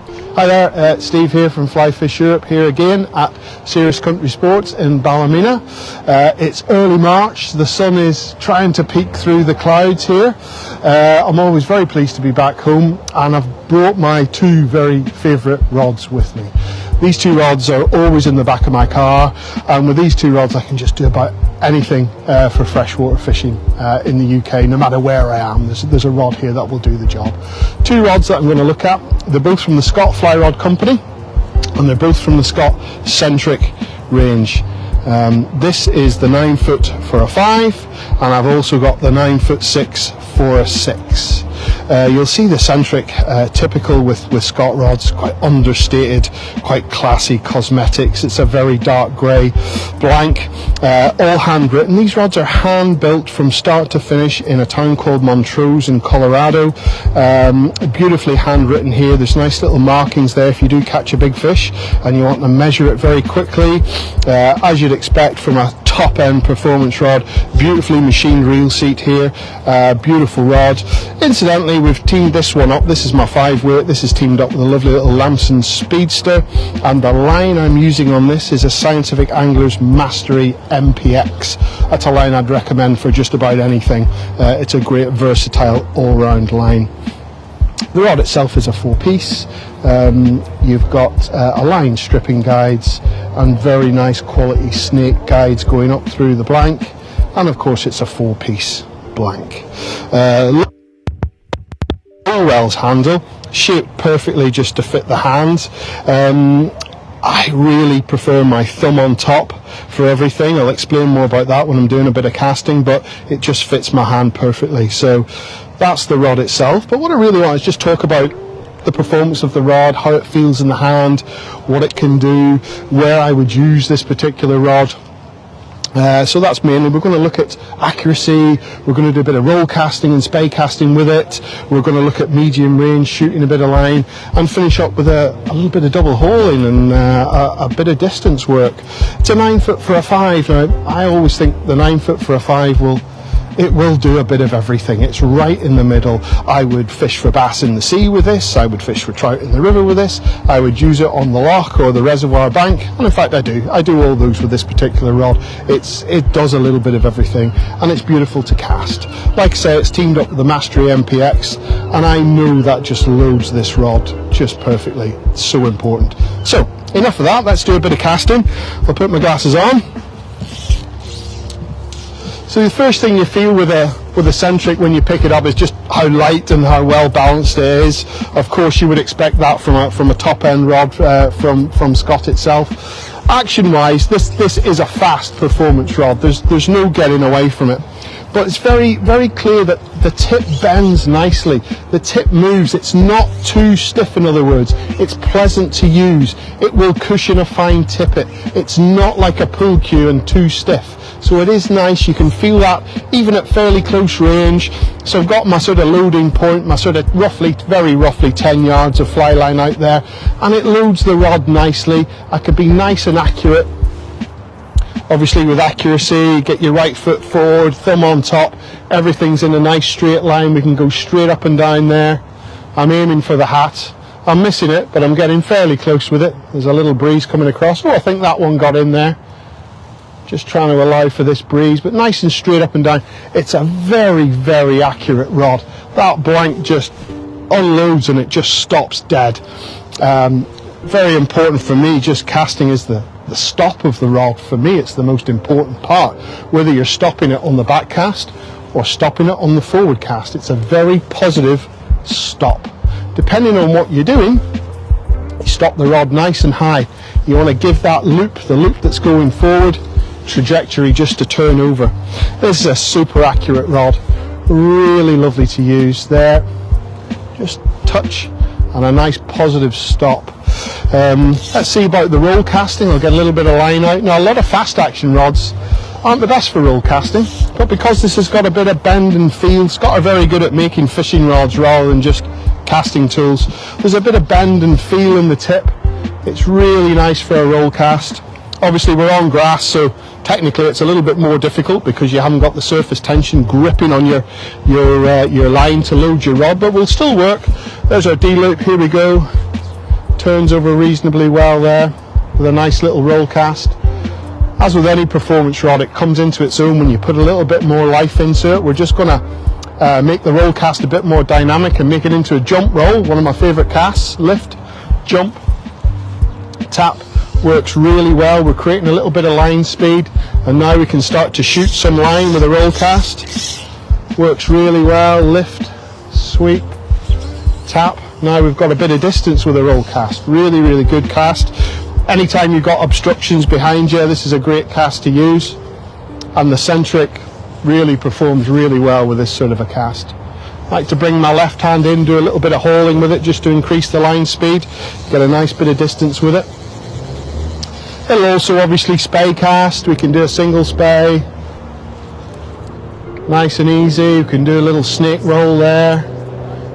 Hi there, Steve here from Fly Fish Europe, here again at Serious Country Sports in Ballymena. It's early March, the sun is trying to peek through the clouds here. I'm always very pleased to be back home, and I've brought my two very favourite rods with me. These two rods are always in the back of my car, and with these two rods I can just do about anything for freshwater fishing in the UK, no matter where I am. There's a rod here that will do the job. Two rods that I'm going to look at, they're both from the Scott Fly Rod Company, and they're both from the Scott Centric range. This is the 9 foot for a 5, and I've also got the 9'6" for a 6. You'll see the Centric, typical with Scott rods, quite understated, quite classy cosmetics. It's a very dark grey blank, all handwritten. These rods are hand built from start to finish in a town called Montrose in Colorado. Beautifully handwritten here. There's nice little markings there if you do catch a big fish and you want to measure it very quickly, as you'd expect from a top end performance rod. Beautifully machined reel seat here, beautiful rod. Incidentally, we've teamed this one up. This is my 5 weight. This is teamed up with a lovely little Lamson Speedster, and the line I'm using on this is a Scientific Angler's Mastery MPX. That's a line I'd recommend for just about anything. It's a great versatile all-round line. The rod itself is a 4-piece. You've got a line stripping guides and very nice quality snake guides going up through the blank, and of course it's a 4-piece blank. Wells handle, shaped perfectly just to fit the hand. I really prefer my thumb on top for everything. I'll explain more about that when I'm doing a bit of casting, but it just fits my hand perfectly. So that's the rod itself. But what I really want is just talk about the performance of the rod, how it feels in the hand, what it can do, where I would use this particular rod. So that's mainly, we're going to look at accuracy, we're going to do a bit of roll casting and spey casting with it, we're going to look at medium range, shooting a bit of line, and finish up with a little bit of double hauling and a bit of distance work. It's a 9 foot for a 5. Now, I always think the 9 foot for a 5 will do a bit of everything. It's right in the middle. I would fish for bass in the sea with this, I would fish for trout in the river with this, I would use it on the loch or the reservoir bank, and in fact I do all those with this particular rod. It does a little bit of everything, and it's beautiful to cast. Like I say, it's teamed up with the Mastery MPX, and I know that just loads this rod just perfectly. It's so important. So enough of that, let's do a bit of casting. I'll put my glasses on. So the first thing you feel with a Centric when you pick it up is just how light and how well balanced it is. Of course, you would expect that from a top end rod from Scott itself. Action wise, this is a fast performance rod. There's no getting away from it. But it's very, very clear that the tip bends nicely. The tip moves. It's not too stiff, in other words. It's pleasant to use. It will cushion a fine tippet. It's not like a pull cue and too stiff. So it is nice. You can feel that even at fairly close range. So I've got my sort of loading point, my sort of very roughly 10 yards of fly line out there, and it loads the rod nicely. I could be nice and accurate. Obviously with accuracy, get your right foot forward, thumb on top, everything's in a nice straight line. We can go straight up and down there. I'm aiming for the hat. I'm missing it, but I'm getting fairly close with it. There's a little breeze coming across. Oh, I think that one got in there. Just trying to allow for this breeze, but nice and straight up and down. It's a very, very accurate rod. That blank just unloads and it just stops dead. Very important for me, just casting is the stop of the rod. For me, it's the most important part, whether you're stopping it on the back cast or stopping it on the forward cast. It's a very positive stop. Depending on what you're doing, you stop the rod nice and high. You want to give that loop, the loop that's going forward, trajectory just to turn over. This is a super accurate rod, really lovely to use there. Just touch and a nice positive stop. Let's see about the roll casting. I'll get a little bit of line out. Now, a lot of fast action rods aren't the best for roll casting, but because this has got a bit of bend and feel, Scott are very good at making fishing rods rather than just casting tools. There's a bit of bend and feel in the tip. It's really nice for a roll cast. Obviously we're on grass, so technically it's a little bit more difficult because you haven't got the surface tension gripping on your line to load your rod, but will still work. There's our D-loop, here we go. turns over reasonably well there with a nice little roll cast. As with any performance rod, it comes into its own when you put a little bit more life into it. We're just going to make the roll cast a bit more dynamic and make it into a jump roll, one of my favourite casts. Lift, jump, tap, works really well. We're creating a little bit of line speed, and now we can start to shoot some line with a roll cast. Works really well. Lift, sweep, tap. Now we've got a bit of distance with a roll cast. Really, really good cast. Anytime you've got obstructions behind you, this is a great cast to use. And the Centric really performs really well with this sort of a cast. I like to bring my left hand in, do a little bit of hauling with it just to increase the line speed, get a nice bit of distance with it. It'll also obviously spay cast. We can do a single spay. Nice and easy. We can do a little snake roll there.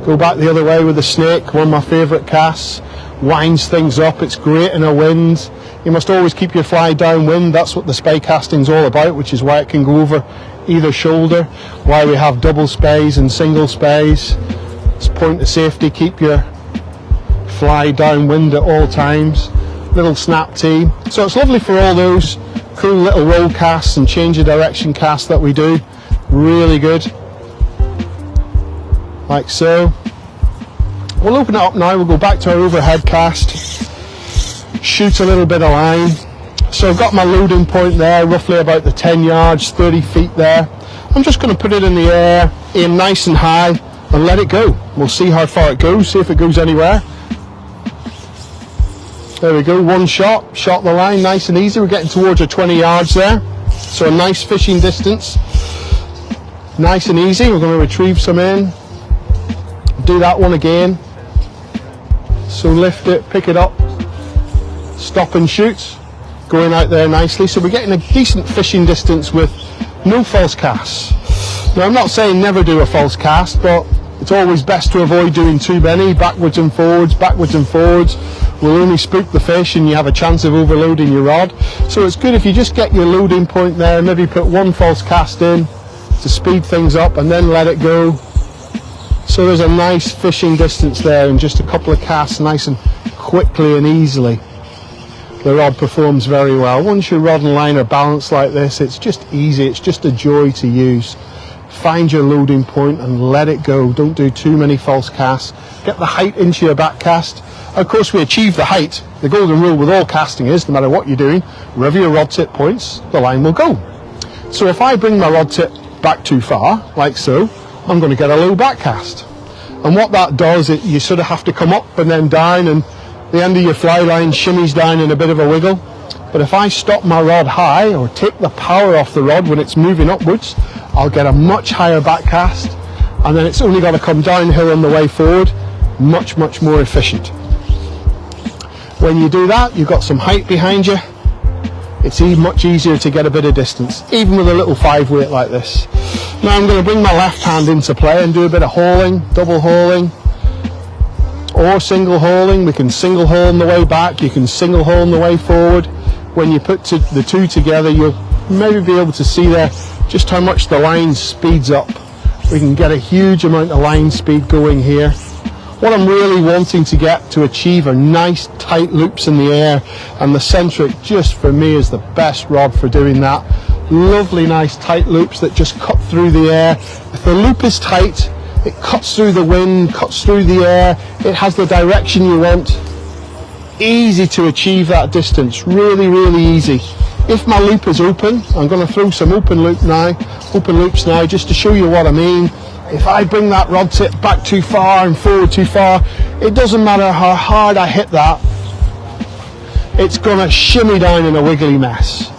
Go back the other way with the snake, one of my favourite casts. Winds things up, it's great in a wind. You must always keep your fly downwind. That's what the spay casting's all about, which is why it can go over either shoulder, why we have double spays and single spays. It's a point of safety, keep your fly downwind at all times. Little snap tee. So it's lovely for all those cool little roll casts and change of direction casts that we do. Really good. Like so. We'll open it up now, we'll go back to our overhead cast, shoot a little bit of line. So I've got my loading point there, roughly about the 10 yards, 30 feet there. I'm just going to put it in the air, aim nice and high, and let it go. We'll see how far it goes, see if it goes anywhere. There we go, one shot, shot the line, nice and easy. We're getting towards our 20 yards there. So a nice fishing distance. Nice and easy, we're going to retrieve some in. Do that one again. So lift it, pick it up, stop and shoot, going out there nicely. So we're getting a decent fishing distance with no false casts. Now I'm not saying never do a false cast, but it's always best to avoid doing too many, backwards and forwards will only spook the fish and you have a chance of overloading your rod. So it's good if you just get your loading point there, maybe put one false cast in to speed things up and then let it go. So there's a nice fishing distance there and just a couple of casts nice and quickly and easily. The rod performs very well. Once your rod and line are balanced like this, it's just easy, it's just a joy to use. Find your loading point and let it go. Don't do too many false casts. Get the height into your back cast. Of course we achieve the height. The golden rule with all casting is, no matter what you're doing, wherever your rod tip points, the line will go. So if I bring my rod tip back too far, like so, I'm going to get a low back cast. And what that does, you sort of have to come up and then down, and the end of your fly line shimmies down in a bit of a wiggle. But if I stop my rod high or take the power off the rod when it's moving upwards, I'll get a much higher back cast, and then it's only got to come downhill on the way forward. Much, much more efficient. When you do that, you've got some height behind you. It's much easier to get a bit of distance, even with a little 5-weight like this. Now I'm going to bring my left hand into play and do a bit of hauling, double hauling, or single hauling. We can single haul on the way back, you can single haul on the way forward. When you put the two together, you'll maybe be able to see there just how much the line speeds up. We can get a huge amount of line speed going here. What I'm really wanting to get to achieve are nice tight loops in the air, and the Centric just for me is the best rod for doing that. Lovely nice tight loops that just cut through the air. If the loop is tight, it cuts through the wind, cuts through the air, it has the direction you want. Easy to achieve that distance, really, really easy. If my loop is open, I'm going to throw some open loops now just to show you what I mean. If I bring that rod tip back too far and forward too far, it doesn't matter how hard I hit that, it's going to shimmy down in a wiggly mess.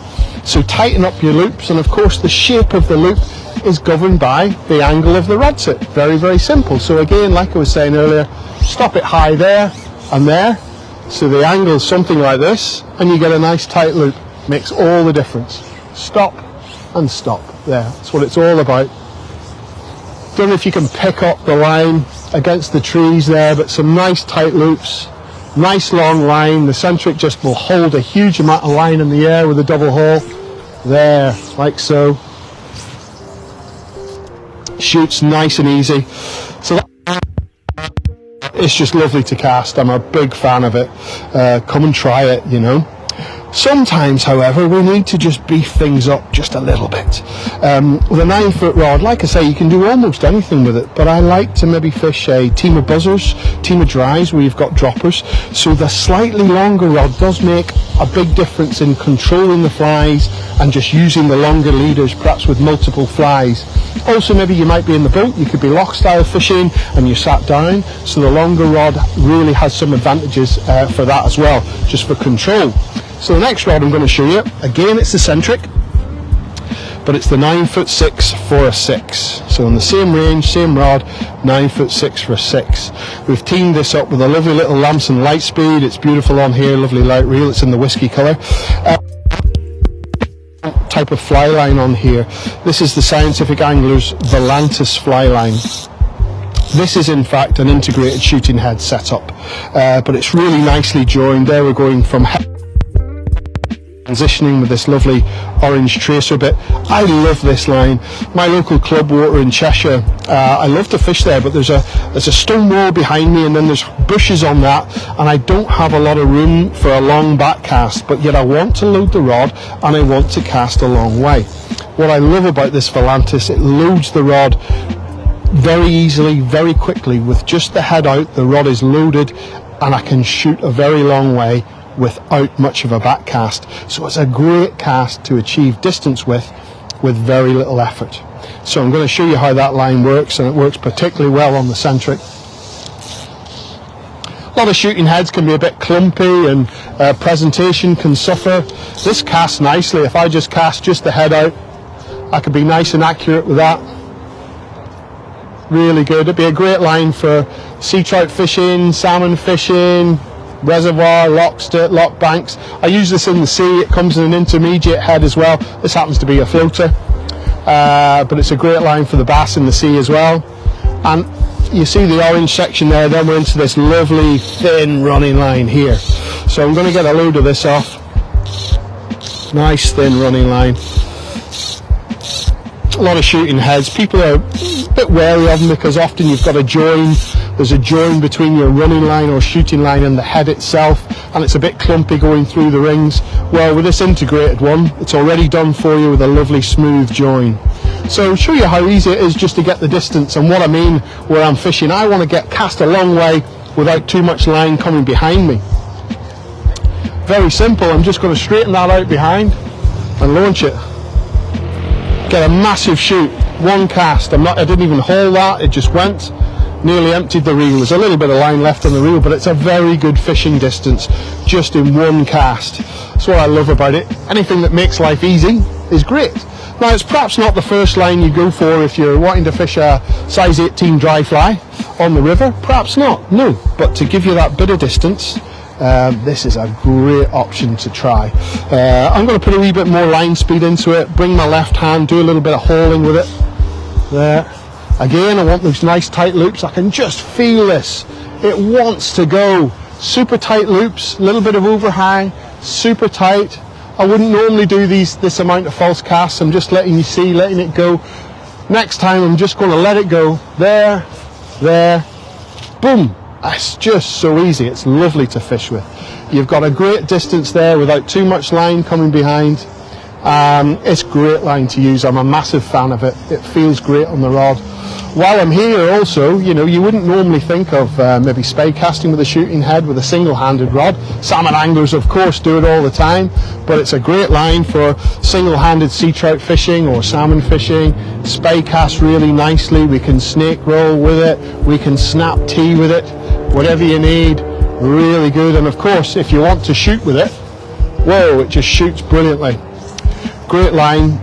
So tighten up your loops, and of course the shape of the loop is governed by the angle of the rod tip. Very, very simple. So again, like I was saying earlier, stop it high there and there. So the angle is something like this, and you get a nice tight loop. Makes all the difference. Stop and stop. There, that's what it's all about. Don't know if you can pick up the line against the trees there, but some nice tight loops, nice long line. The Centric just will hold a huge amount of line in the air with a double haul. There, like so. Shoots nice and easy. So that it's just lovely to cast. I'm a big fan of it. Come and try it, you know. Sometimes, however, we need to just beef things up just a little bit. With a 9-foot rod, like I say, you can do almost anything with it, but I like to maybe fish a team of buzzers, team of dries where you've got droppers. So the slightly longer rod does make a big difference in controlling the flies and just using the longer leaders, perhaps with multiple flies. Also, maybe you might be in the boat, you could be lock style fishing and you're sat down, so the longer rod really has some advantages for that as well, just for control. So the next rod I'm going to show you, again it's the Centric, but it's the 9'6" for a 6. So in the same range, same rod, 9'6" for a 6. We've teamed this up with a lovely little Lamson Lightspeed. It's beautiful on here, lovely light reel, it's in the whiskey colour. Type of fly line on here. This is the Scientific Anglers Volantis fly line. This is in fact an integrated shooting head setup, but it's really nicely joined. There we're going from transitioning with this lovely orange tracer bit. I love this line. My local club water in Cheshire, I love to fish there, but there's a stone wall behind me and then there's bushes on that, and I don't have a lot of room for a long back cast, but yet I want to load the rod and I want to cast a long way. What I love about this Volantis, it loads the rod very easily, very quickly. With just the head out, the rod is loaded and I can shoot a very long way without much of a back cast. So it's a great cast to achieve distance with very little effort. So I'm going to show you how that line works, and it works particularly well on the Centric. A lot of shooting heads can be a bit clumpy and presentation can suffer. This casts nicely. If I just cast just the head out, I could be nice and accurate with that. Really good. It'd be a great line for sea trout fishing, salmon fishing, reservoir, lock banks. I use this in the sea. It comes in an intermediate head as well. This happens to be a floater, but it's a great line for the bass in the sea as well. And you see the orange section there, then we're into this lovely thin running line here. So I'm going to get a load of this off. Nice thin running line. A lot of shooting heads. People are a bit wary of them because often you've got a join. There's a join between your running line or shooting line and the head itself, and it's a bit clumpy going through the rings. Well, with this integrated one, it's already done for you with a lovely smooth join. So I'll show you how easy it is just to get the distance and what I mean where I'm fishing. I want to cast a long way without too much line coming behind me. Very simple. I'm just going to straighten that out behind and launch it. Get a massive shoot, one cast. I didn't even haul that, it just went. Nearly emptied the reel. There's a little bit of line left on the reel, but it's a very good fishing distance just in one cast. That's what I love about it. Anything that makes life easy is great. Now, it's perhaps not the first line you go for if you're wanting to fish a size 18 dry fly on the river. Perhaps not, no. But to give you that bit of distance, this is a great option to try. I'm going to put a wee bit more line speed into it, bring my left hand, do a little bit of hauling with it. There. Again, I want those nice tight loops. I can just feel this. It wants to go. Super tight loops, a little bit of overhang, super tight. I wouldn't normally do this amount of false casts. I'm just letting you see, letting it go. Next time, I'm just going to let it go. There, boom. It's just so easy. It's lovely to fish with. You've got a great distance there without too much line coming behind. It's great line to use. I'm a massive fan of it. It feels great on the rod. While I'm here also, you know, you wouldn't normally think of maybe spade casting with a shooting head with a single-handed rod. Salmon anglers, of course, do it all the time, but it's a great line for single-handed sea trout fishing or salmon fishing. Spade cast really nicely. We can snake roll with it. We can snap tee with it. Whatever you need, really good. And of course, if you want to shoot with it, whoa, it just shoots brilliantly. Great line.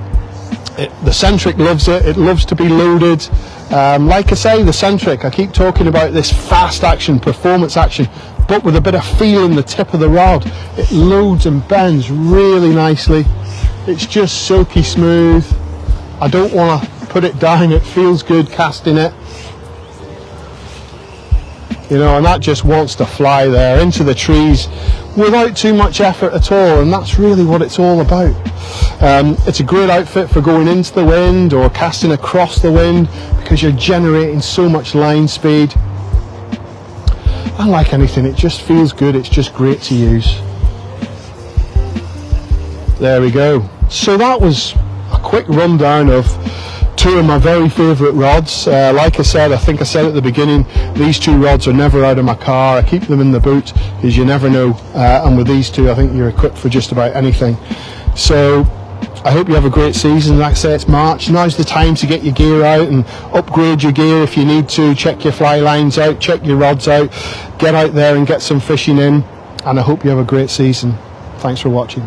The Centric loves it. It loves to be loaded. Like I say, the Centric, I keep talking about this fast action, performance action, but with a bit of feel in the tip of the rod. It loads and bends really nicely. It's just silky smooth. I don't want to put it down. It feels good casting it. You know, and that just wants to fly there into the trees without too much effort at all, and that's really what it's all about. It's a great outfit for going into the wind or casting across the wind because you're generating so much line speed. And like anything, it just feels good, it's just great to use. There we go. So that was a quick rundown of two of my very favourite rods. Like I said, I think I said at the beginning, these two rods are never out of my car. I keep them in the boot because you never know, and with these two I think you're equipped for just about anything. So I hope you have a great season. Like I say, it's March. Now's the time to get your gear out and upgrade your gear if you need to. Check your fly lines out, check your rods out, get out there and get some fishing in, and I hope you have a great season. Thanks for watching.